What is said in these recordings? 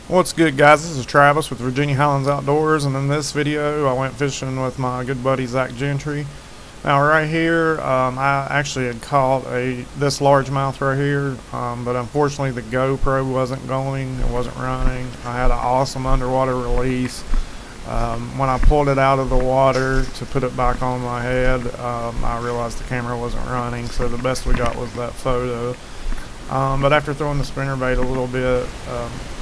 What's good, guys? This is Travis with Virginia Highlands Outdoors, and in this video I went fishing with my good buddy Zach Gentry. Now right here, I actually had caught this largemouth right here, but unfortunately the GoPro wasn't going, it wasn't running. I had an awesome underwater release. When I pulled it out of the water to put it back on my head, I realized the camera wasn't running, so the best we got was that photo. But after throwing the spinnerbait a little bit,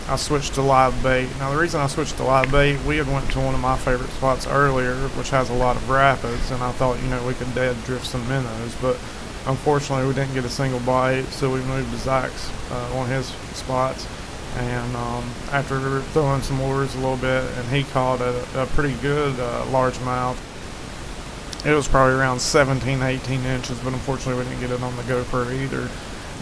I switched to live bait. Now the reason I switched to live bait, we had went to one of my favorite spots earlier, which has a lot of rapids, and I thought, we could dead drift some minnows, but unfortunately we didn't get a single bite, so we moved to Zach's, one of his spots, and after throwing some lures a little bit, and he caught a pretty good largemouth. It was probably around 17, 18 inches, but unfortunately we didn't get it on the GoPro either.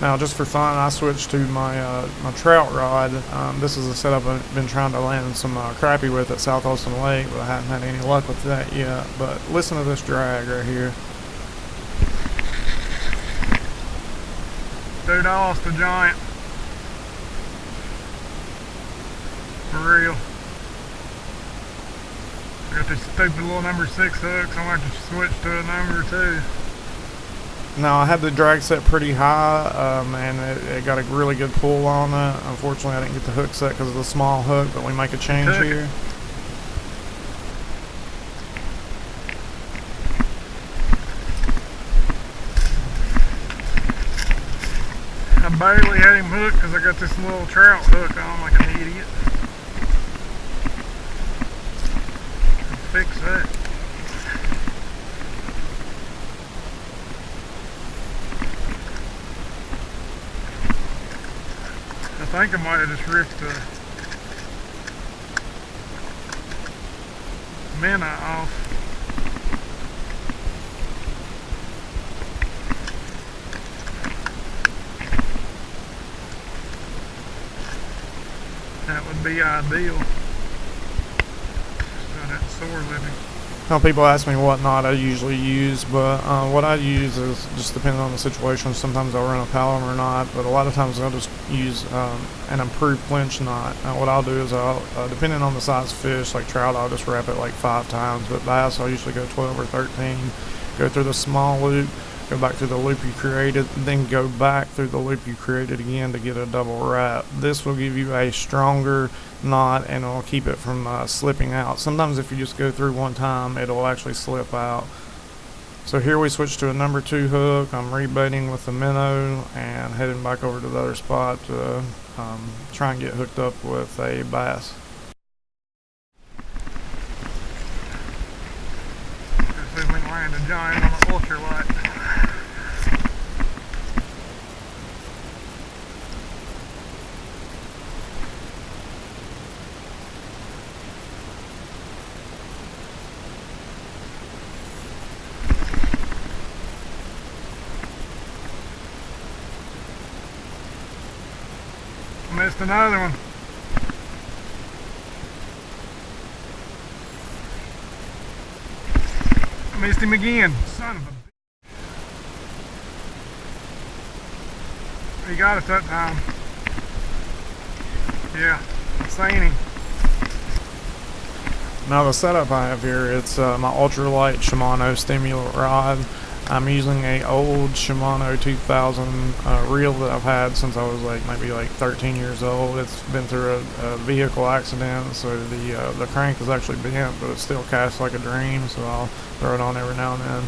Now, just for fun, I switched to my trout rod. This is a setup I've been trying to land some crappie with at South Olson Lake, but I haven't had any luck with that yet. But listen to this drag right here. Dude, I lost a giant. For real. I got this stupid little number 6 hook, so I'm going to have to switch to a number 2. Now, I had the drag set pretty high, and it got a really good pull on it. Unfortunately, I didn't get the hook set because of the small hook, but we make a change here. I barely had him hooked because I got this little trout hook on like an idiot. Fix that. I think I might have just ripped the minnow off. That would be ideal. Just doing that sore living. Now, people ask me what knot I usually use, but what I use is just depending on the situation. Sometimes I'll run a Palomar knot, but a lot of times I'll just use an improved clinch knot. Now, what I'll do is depending on the size fish, like trout, I'll just wrap it like 5 times, but bass, I'll usually go 12 or 13, go through the small loop, go back through the loop you created, then go back through the loop you created again to get a double wrap. This will give you a stronger knot and it'll keep it from slipping out. Sometimes if you just go through one time, it'll actually slip out. So here we switch to a number 2 hook. I'm rebaiting with the minnow and heading back over to the other spot to try and get hooked up with a bass. Let's see if we can land a giant on the ultralight. Missed another one. Missed him again. Son of a... He got us that time. Yeah, I've seen him. Now the setup I have here, it's my ultralight Shimano stimulant rod. I'm using a old Shimano 2000 reel that I've had since I was maybe 13 years old. It's been through a vehicle accident, so the crank is actually bent, but it still casts like a dream, so I'll throw it on every now and then.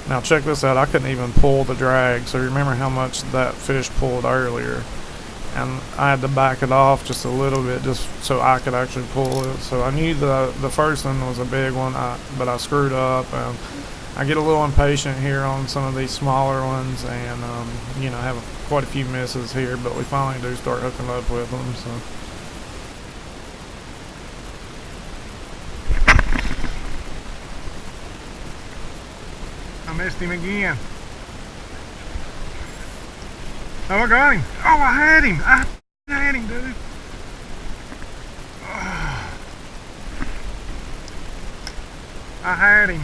Now check this out, I couldn't even pull the drag, so remember how much that fish pulled earlier. And I had to back it off just a little bit just so I could actually pull it. So I knew the first one was a big one, but I screwed up. And I get a little impatient here on some of these smaller ones, and have quite a few misses here, but we finally do start hooking up with them. So I missed him again. Oh, I got him. Oh, I had him. I had him, dude. Oh. I had him.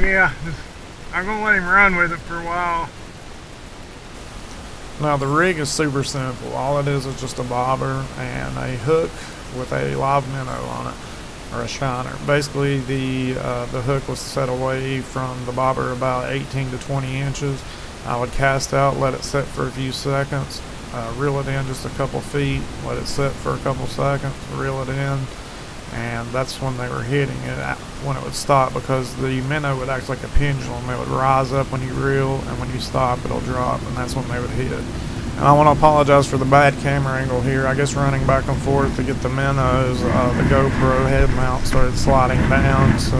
Yeah, I'm gonna let him run with it for a while. Now the rig is super simple. All it is just a bobber and a hook with a live minnow on it, or a shiner. Basically, the hook was set away from the bobber about 18 to 20 inches. I would cast out, let it set for a few seconds, reel it in just a couple feet, let it sit for a couple seconds, reel it in, and that's when they were hitting it, when it would stop, because the minnow would act like a pendulum. It would rise up when you reel, and when you stop it'll drop, and that's when they would hit. And I want to apologize for the bad camera angle here. I guess running back and forth to get the minnows, the GoPro head mount started sliding down, so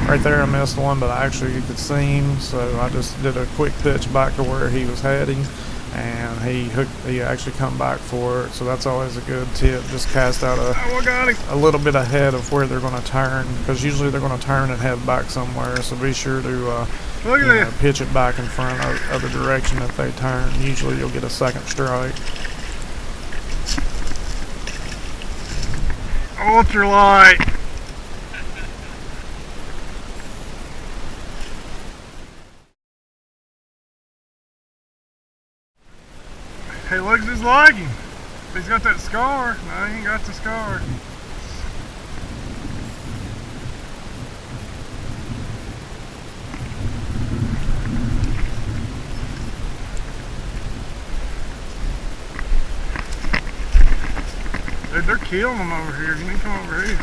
right there I missed one, but I actually could see him, so I just did a quick pitch back to where he was heading, and he actually come back for it. So that's always a good tip. Just cast out a little bit ahead of where they're going to turn, because usually they're going to turn and head back somewhere. So be sure to pitch it back in front of the direction that they turn. Usually you'll get a second strike. Ultralight. Hey, looks just like him. He's got that scar. No, he ain't got the scar. Dude, they're killing them over here. You need to come over here.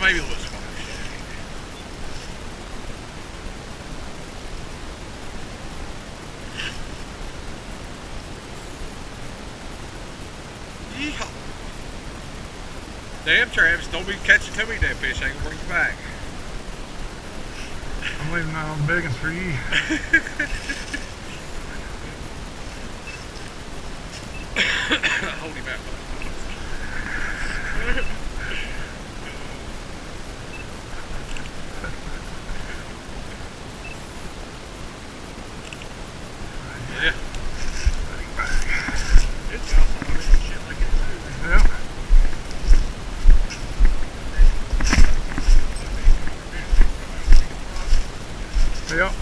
Maybe a little smaller. Yeehaw. Damn, Travis, don't be catching too many damn fish. I ain't gonna bring you back. I'm leaving that on big ones for you. Hold him out. Yeah. It's got some shit like it too. Yep. Yep.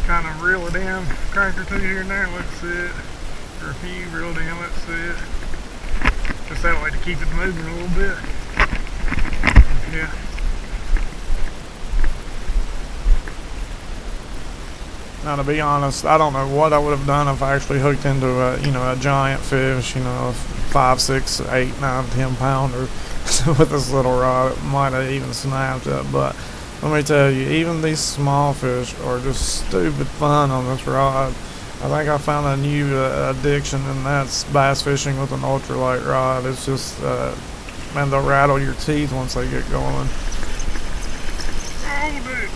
Kind of reel it in, crack or two here and there, let's see it. Or a few, reel it in, let's see it. Just that way to keep it moving a little bit. Yeah. Now, to be honest, I don't know what I would have done if I actually hooked into a giant fish, a 5, 6, 8, 9, 10 pounder with this little rod. It might have even snapped it, but let me tell you, even these small fish are just stupid fun on this rod. I think I found a new addiction, and that's bass fishing with an ultralight rod. It's just, man, they'll rattle your teeth once they get going. Oh, dude.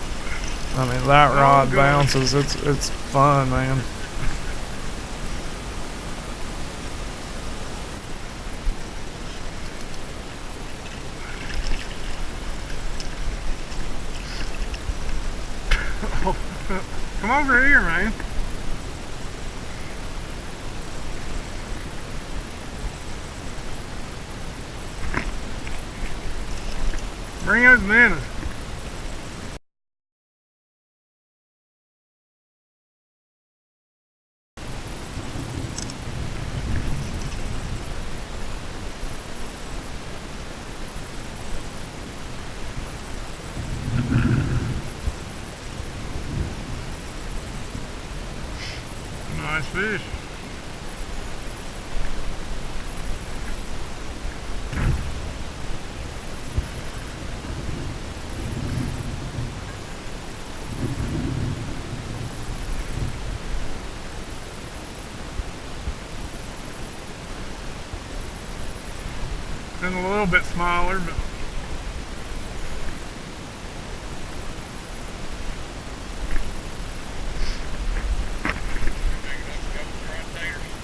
I mean, that rod bounces. It's fun, man. Come over here, man. Bring those minnows. nice fish. And a little bit smaller, but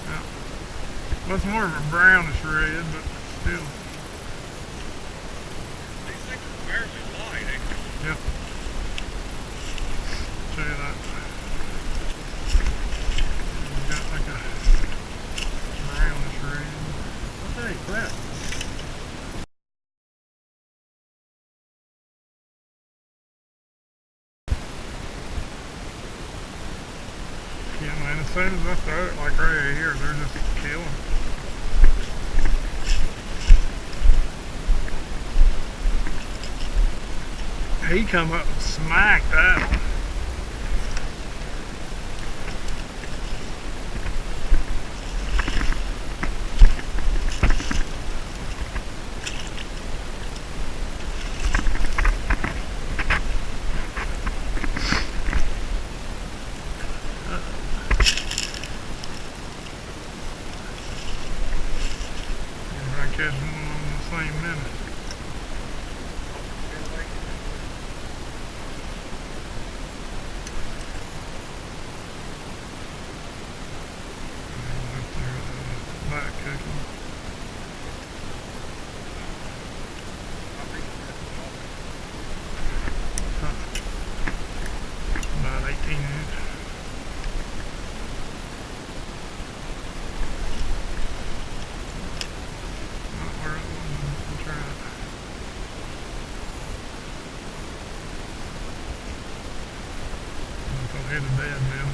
yeah. Well, it's more of a brownish red, but still. These things are fairly light, ain't they? Yep. Show you that. You got like a brownish red. Hey, crap. Yeah, man, as soon as I throw it like right here, they're just killing. He come up and smacked that one. Catch one on the same minute. Back cooking. About 18 inch. Head of dead man.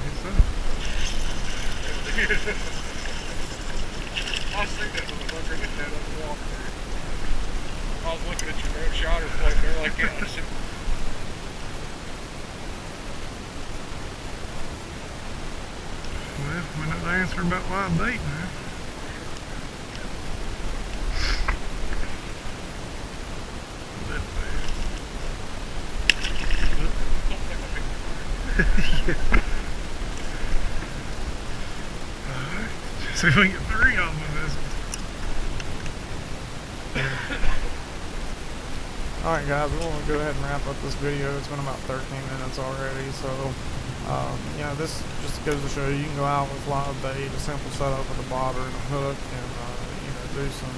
Yes, sir. I see that with the looking at that underwater. I was looking at your red shotter plate there like that. I said, Well, we know the answer about live bait now. Alright, see if we can get 3 of them in this one. Alright guys, we're going to go ahead and wrap up this video. It's been about 13 minutes already, so you know, this just goes to show you can go out with live bait, a simple setup with a bobber and a hook, and you know, do some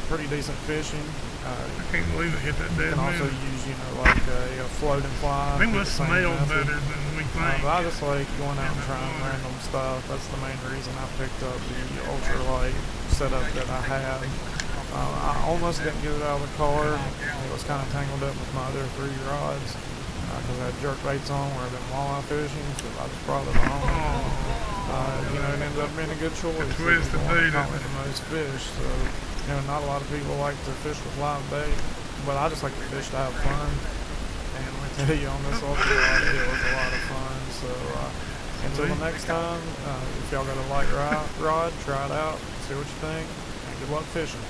pretty decent fishing. I can't believe it hit that You dead can also man. use, you know, like a floating fly. I think do it the same smells method. better than we think. But I just like going out and in the trying water. random stuff. That's the main reason I picked up the ultralight setup that I had. I almost didn't get it out of the car. It was kind of tangled up with my other 3 rods because I had jerk baits on where I've been walleye fishing, so I just brought it on. You know, it ended up being a good choice. It was twisted the one that bait, caught isn't me it? the most fish. So, you know, not a lot of people like to fish with live bait, but I just like to fish to have fun. And let me tell you, on this ultralight, it was a lot of fun. So, until the next time, if y'all got a light rod, try it out, see what you think, and good luck fishing.